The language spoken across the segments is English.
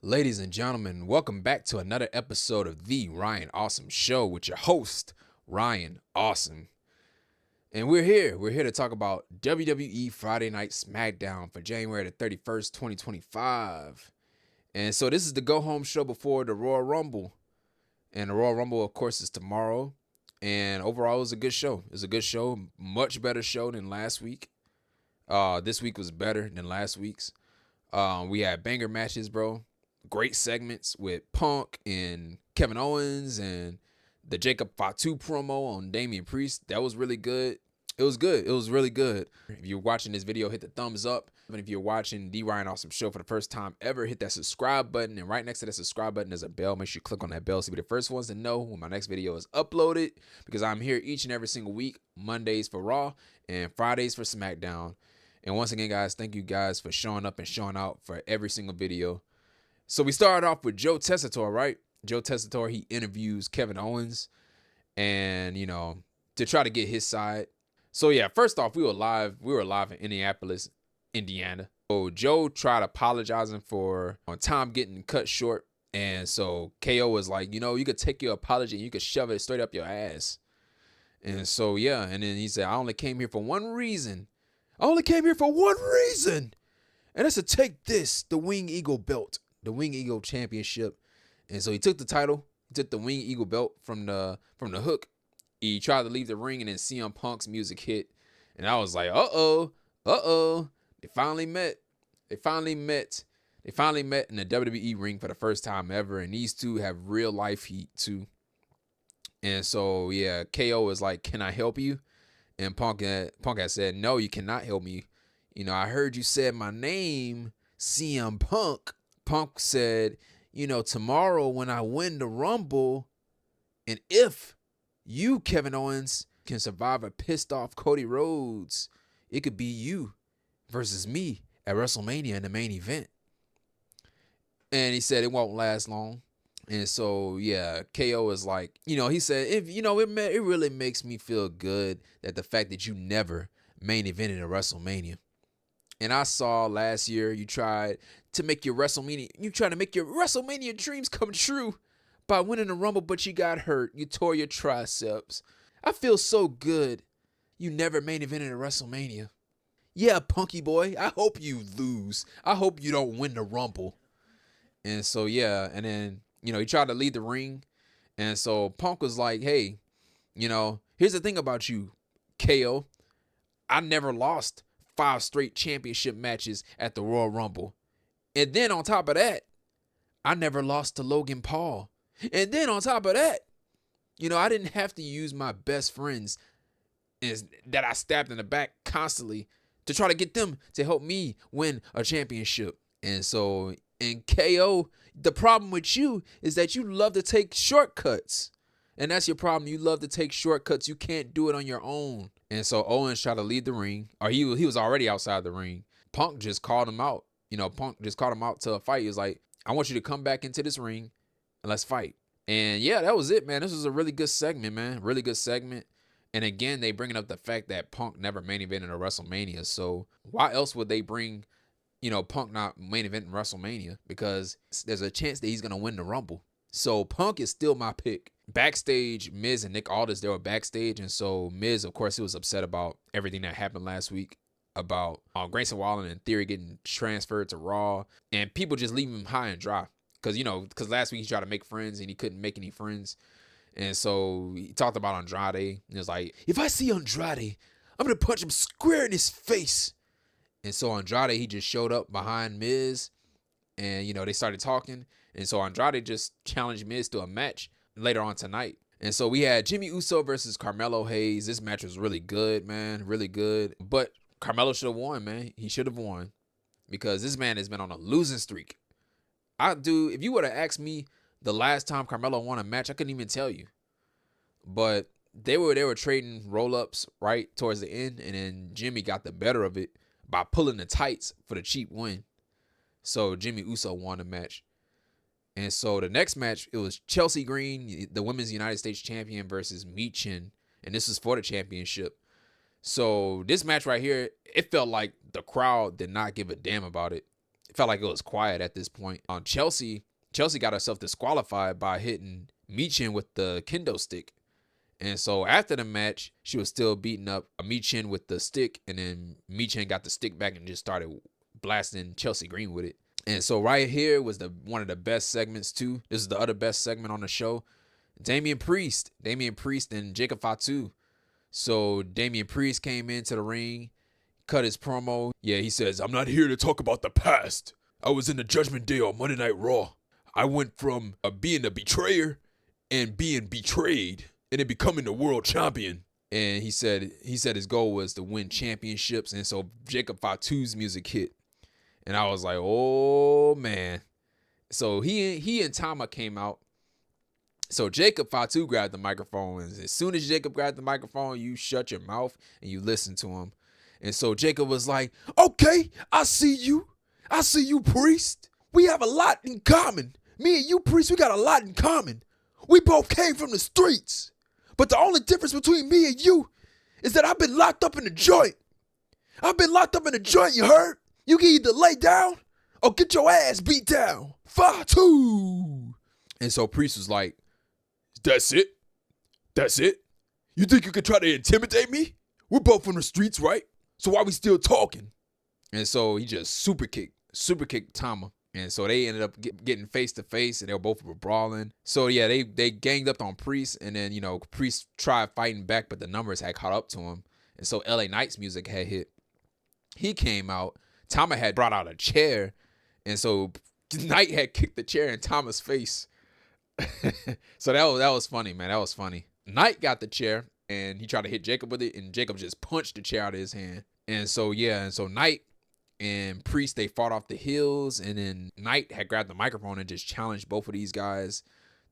Ladies and gentlemen, welcome back to another episode of The Ryan Awesome Show with your host, Ryan Awesome. And we're here to talk about WWE Friday Night SmackDown for January the 31st, 2025. And so this is the go-home show before the Royal Rumble. And the Royal Rumble, of course, is tomorrow. And overall, it was a good show. It was a good show, much better show than last week. This week was better than last week's. We had banger matches, bro. Great segments with Punk and Kevin Owens and the Jacob Fatu promo on Damian Priest. That was really good. It was good. It was really good. If you're watching this video, hit the thumbs up. And if you're watching The Ryan Awesome Show for the first time ever, hit that subscribe button. And right next to that subscribe button is a bell. Make sure you click on that bell so you'll be the first ones to know when my next video is uploaded. Because I'm here each and every single week. Mondays for Raw and Fridays for SmackDown. And once again, guys, thank you guys for showing up and showing out for every single video. So we started off with Joe Tessitore, right? Joe Tessitore, he interviews Kevin Owens and, to try to get his side. So yeah, first off, we were live in Indianapolis, Indiana. So Joe tried apologizing for time getting cut short. And so KO was like, you could take your apology and you could shove it straight up your ass. And so, yeah. And then he said, I only came here for one reason. And that's to take the Wing Eagle belt. The Wing Eagle Championship. And so he took the title. He took the Wing Eagle belt from the hook. He tried to leave the ring, and then CM Punk's music hit. And I was like, uh-oh. They finally met. They finally met in the WWE ring for the first time ever. And these two have real life heat too. And so, yeah, KO is like, can I help you? And Punk had said, no, you cannot help me. I heard you said my name, CM Punk. Punk said, tomorrow when I win the Rumble, and if you, Kevin Owens, can survive a pissed off Cody Rhodes, it could be you versus me at WrestleMania in the main event. And he said it won't last long. And so, yeah, KO is like, he said, it really makes me feel good that the fact that you never main evented a WrestleMania. And I saw last year you tried to make your WrestleMania dreams come true by winning the Rumble, but you got hurt. You tore your triceps. I feel so good you never main evented a WrestleMania. Yeah, Punky boy, I hope you lose. I hope you don't win the Rumble. And so, yeah, and then, he tried to lead the ring. And so Punk was like, hey, here's the thing about you, KO. I never lost 5 straight championship matches at the Royal Rumble. And then on top of that, I never lost to Logan Paul. And then on top of that, I didn't have to use my best friends that I stabbed in the back constantly to try to get them to help me win a championship. And so, in KO, the problem with you is that you love to take shortcuts. And that's your problem. You love to take shortcuts. You can't do it on your own. And so Owens tried to lead the ring, or he was already outside the ring. Punk just called him out. Punk just called him out to a fight. He was like, I want you to come back into this ring and let's fight. And yeah, that was it, man. This was a really good segment, man. Really good segment. And again, they bringing up the fact that Punk never main evented a WrestleMania. So why else would they bring, Punk not main eventing WrestleMania? Because there's a chance that he's going to win the Rumble. So Punk is still my pick. Backstage, Miz and Nick Aldis, they were backstage. And so Miz, of course, he was upset about everything that happened last week about Grayson Waller and Theory getting transferred to Raw. And people just leave him high and dry. Because last week he tried to make friends and he couldn't make any friends. And so he talked about Andrade. And it was like, if I see Andrade, I'm going to punch him square in his face. And so Andrade, he just showed up behind Miz. And, they started talking. And so Andrade just challenged Miz to a match later on tonight. And so we had Jimmy Uso versus Carmelo Hayes. This match was really good, man. Really good. But Carmelo should have won, man. He should have won. Because this man has been on a losing streak. If you would have asked me the last time Carmelo won a match, I couldn't even tell you. But they were trading roll-ups right towards the end. And then Jimmy got the better of it by pulling the tights for the cheap win. So Jimmy Uso won the match. And so the next match, it was Chelsea Green, the Women's United States Champion, versus Michin. And this is for the championship. So this match right here, it felt like the crowd did not give a damn about it. it felt like it was quiet at this point. On Chelsea got herself disqualified by hitting Michin with the kendo stick. And so after the match, she was still beating up Michin with the stick, and then Michin got the stick back and just started blasting Chelsea Green with it. And so right here was one of the best segments too. This is the other best segment on the show. Damian Priest and Jacob Fatu. So Damian Priest came into the ring, cut his promo. Yeah, he says, "I'm not here to talk about the past. I was in the Judgment Day on Monday Night Raw. I went from being a betrayer and being betrayed and then becoming the world champion." And he said his goal was to win championships. And so Jacob Fatu's music hit. And I was like, oh, man. So he and Tama came out. So Jacob Fatu grabbed the microphone. And as soon as Jacob grabbed the microphone, you shut your mouth and you listen to him. And so Jacob was like, "Okay, I see you. I see you, Priest. We have a lot in common. Me and you, Priest, we got a lot in common. We both came from the streets. But the only difference between me and you is that I've been locked up in the joint. I've been locked up in the joint, you heard? You can either lay down or get your ass beat down. Fatu." And so Priest was like, "That's it? That's it? You think you could try to intimidate me? We're both from the streets, right? So why we still talking?" And so he just super kicked Tama. And so they ended up getting face to face, and they both were brawling. So yeah, they ganged up on Priest, and then Priest tried fighting back, but the numbers had caught up to him. And so LA Knight's music had hit. He came out. Tama had brought out a chair, and so Knight had kicked the chair in Tama's face. So that was funny, man. That was funny. Knight got the chair, and he tried to hit Jacob with it, and Jacob just punched the chair out of his hand. And so Knight and Priest, they fought off the heels, and then Knight had grabbed the microphone and just challenged both of these guys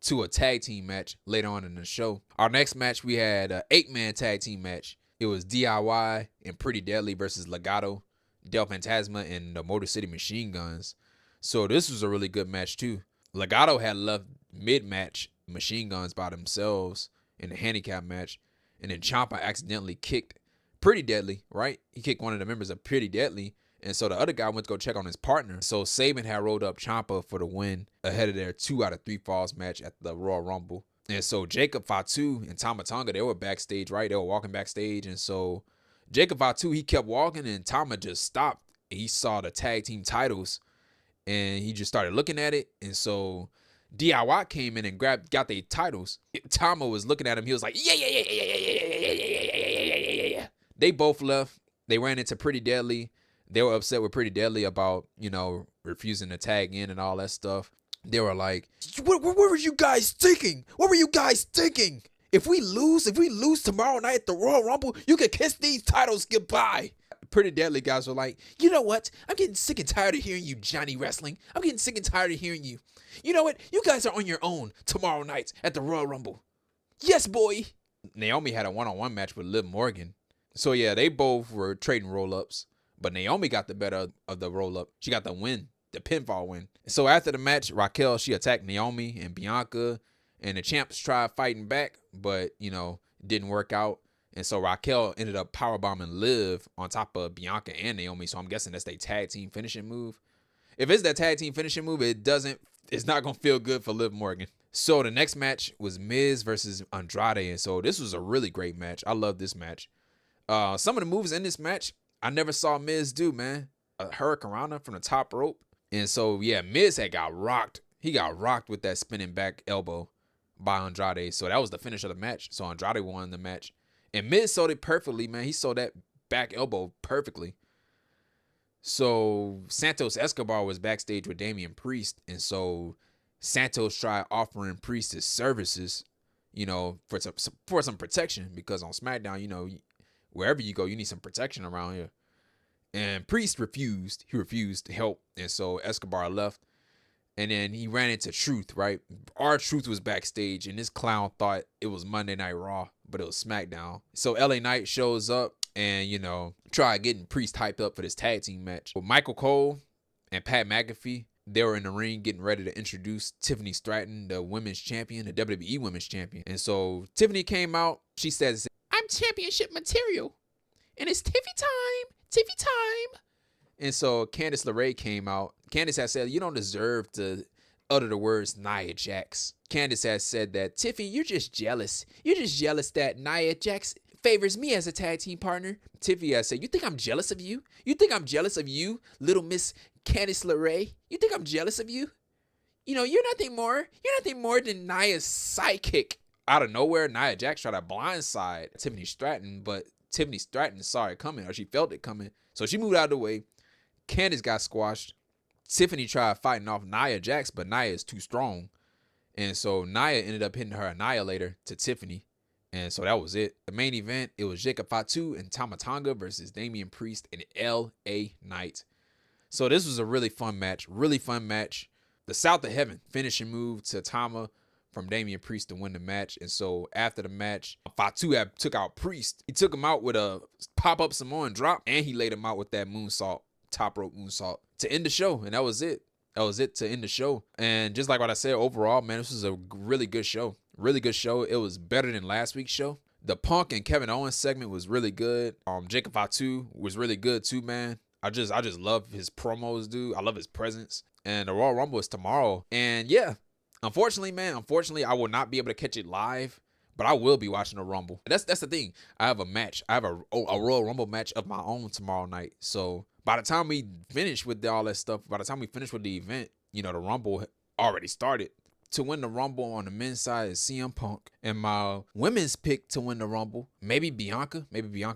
to a tag team match later on in the show. Our next match, we had an 8-man tag team match. It was DIY and Pretty Deadly versus Legado, Del Fantasma, and the Motor City Machine Guns. So this was a really good match too. Legado had left mid-match Machine Guns by themselves in the handicap match, and then Ciampa accidentally kicked Pretty Deadly, right? He kicked one of the members of Pretty Deadly, and so the other guy went to go check on his partner. So Saban had rolled up Ciampa for the win ahead of their 2 out of 3 falls match at the Royal Rumble. And so Jacob Fatu and Tama Tonga, they were backstage, right? They were walking backstage. And so Jacob Fatu, he kept walking, and Tama just stopped. He saw the tag team titles, and he just started looking at it. And so DIY came in and got their titles. Tama was looking at him. He was like, yeah. They both left. They ran into Pretty Deadly. They were upset with Pretty Deadly about, refusing to tag in and all that stuff. They were like, what were you guys thinking? What were you guys thinking? If we lose tomorrow night at the Royal Rumble, you can kiss these titles goodbye. Pretty Deadly guys were like, you know what? I'm getting sick and tired of hearing you, Johnny Wrestling. I'm getting sick and tired of hearing you. You know what? You guys are on your own tomorrow night at the Royal Rumble. Yes, boy. Naomi had a one-on-one match with Liv Morgan. So yeah, they both were trading roll-ups. But Naomi got the better of the roll-up. She got the win, the pinfall win. So after the match, Raquel, she attacked Naomi and Bianca. And the champs tried fighting back, but, it didn't work out. And so Raquel ended up powerbombing Liv on top of Bianca and Naomi. So I'm guessing that's their tag team finishing move. If it's that tag team finishing move, it's not going to feel good for Liv Morgan. So the next match was Miz versus Andrade. And so this was a really great match. I love this match. Some of the moves in this match, I never saw Miz do, man. A Hurricanrana from the top rope. And so, yeah, Miz had got rocked. He got rocked with that spinning back elbow by Andrade. So that was the finish of the match. So Andrade won the match. And Miz sold it perfectly, man. He sold that back elbow perfectly. So Santos Escobar was backstage with Damian Priest. And so Santos tried offering Priest his services, for some protection. Because on SmackDown, wherever you go, you need some protection around here. And Priest refused. He refused to help. And so Escobar left. And then he ran into Truth, right? R-Truth was backstage, and this clown thought it was Monday Night Raw, but it was SmackDown. So LA Knight shows up and, tried getting Priest hyped up for this tag team match. But Michael Cole and Pat McAfee, they were in the ring getting ready to introduce Tiffany Stratton, the women's champion, the WWE women's champion. And so Tiffany came out. She says, "I'm championship material, and it's Tiffy time, Tiffy time." And so Candice LeRae came out Candace has said, you don't deserve to utter the words Nia Jax. Candace has said that, Tiffy, you're just jealous. You're just jealous that Nia Jax favors me as a tag team partner. Tiffy has said, you think I'm jealous of you? You think I'm jealous of you, little Miss Candice LeRae? You think I'm jealous of you? You know, you're nothing more than Nia's sidekick. Out of nowhere, Nia Jax tried to blindside Tiffany Stratton, but Tiffany Stratton saw it coming, or she felt it coming. So she moved out of the way. Candice got squashed. Tiffany tried fighting off Nia Jax, but Nia is too strong. And so Nia ended up hitting her annihilator to Tiffany. And so that was it. The main event, it was Jacob Fatu and Tama Tonga versus Damian Priest and LA Knight. So this was a really fun match. The South of Heaven finishing move to Tama from Damian Priest to win the match. And so after the match, Fatu took out Priest. He took him out with a pop-up Samoan drop, and he laid him out with that moonsault, top rope moonsault, to end the show. And that was it. That was it to end the show. And just like what I said, overall, man, this was a really good show. Really good show. It was better than last week's show. The Punk and Kevin Owens segment was really good. Jacob Fatu was really good too, man. I just love his promos, dude. I love his presence. And the Royal Rumble is tomorrow. And yeah, unfortunately, I will not be able to catch it live, but I will be watching the Rumble. That's the thing. I have a match. I have a Royal Rumble match of my own tomorrow night. So by the time we finish with all that stuff, by the time we finish with the event, you know, the Rumble already started. To win the Rumble on the men's side is CM Punk. And my women's pick to win the Rumble, maybe Bianca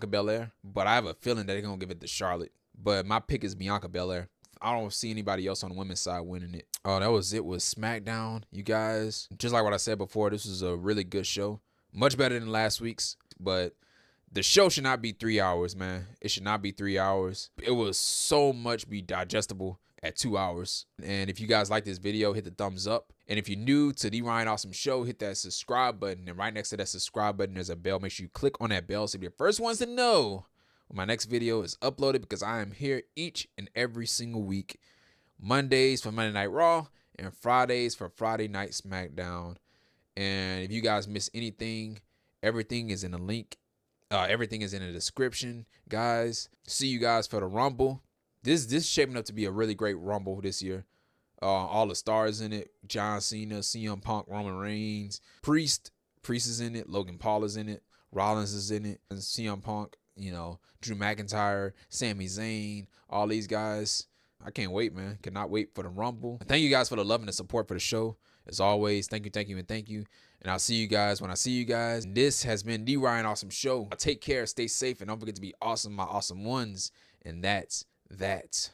Belair. But I have a feeling that they're going to give it to Charlotte. But my pick is Bianca Belair. I don't see anybody else on the women's side winning it. Oh, that was it with SmackDown, you guys. Just like what I said before, this was a really good show. Much better than last week's. But the show should not be 3 hours, man. It should not be 3 hours. It will so much be digestible at 2 hours. And if you guys like this video, hit the thumbs up. And if you're new to the Ryan Awesome Show, hit that subscribe button. And right next to that subscribe button, there's a bell. Make sure you click on that bell so you're the first ones to know when my next video is uploaded, because I am here each and every single week. Mondays for Monday Night Raw and Fridays for Friday Night SmackDown. And if you guys miss anything, everything is in the link. Everything is in the description, guys. See you guys for the Rumble. This is shaping up to be a really great Rumble this year. All the stars in it: John Cena, CM Punk, Roman Reigns, Priest is in it, Logan Paul is in it, Rollins is in it, and CM Punk, you know, Drew McIntyre, Sami Zayn, all these guys. I can't wait, man. Cannot wait for the Rumble. Thank you guys for the love and the support for the show. As always, thank you, and thank you. And I'll see you guys when I see you guys. This has been the Ryan Awesome Show. Take care, stay safe, and don't forget to be awesome, my awesome ones. And that's that.